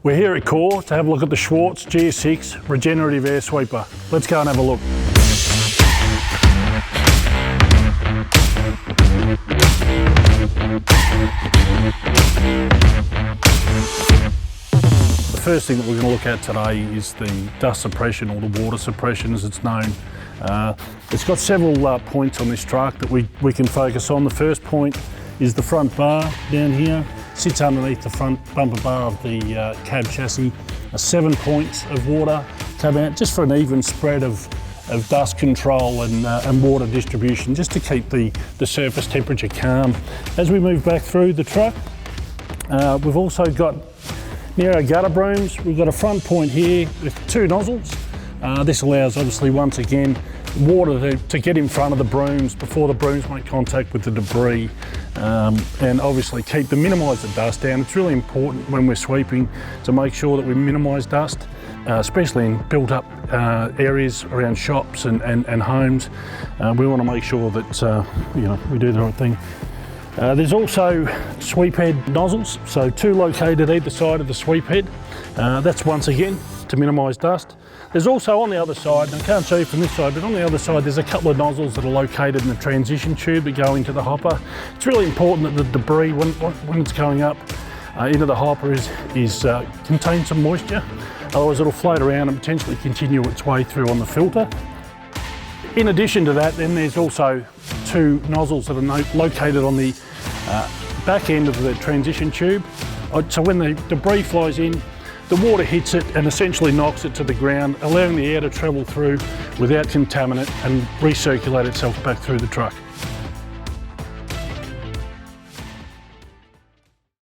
We're here at Core to have a look at the Schwarze GS6 Regenerative Air Sweeper. Let's go and have a look. The first thing that we're going to look at today is the dust suppression, or the water suppression as it's known. It's got several points on this truck that we can focus on. The first point is the front bar down here. Sits underneath the front bumper bar of the cab chassis. 7 points of water come out just for an even spread of dust control and water distribution, just to keep the surface temperature calm. As we move back through the truck, we've also got narrow gutter brooms. We've got a front point here with 2 nozzles. This allows, obviously, once again, water to get in front of the brooms before the brooms make contact with the debris, and obviously minimise the dust down. It's really important when we're sweeping to make sure that we minimise dust, especially in built up areas around shops and homes. We want to make sure that we do the right thing. There's also sweep head nozzles, so 2 located either side of the sweep head. That's once again to minimise dust. There's also on the other side, and I can't show you from this side, but on the other side there's a couple of nozzles that are located in the transition tube that go into the hopper. It's really important that the debris, when it's going up into the hopper, contains some moisture. Otherwise it'll float around and potentially continue its way through on the filter. In addition to that, then there's also 2 nozzles that are located on the back end of the transition tube. So when the debris flies in, the water hits it and essentially knocks it to the ground, allowing the air to travel through without contaminant and recirculate itself back through the truck.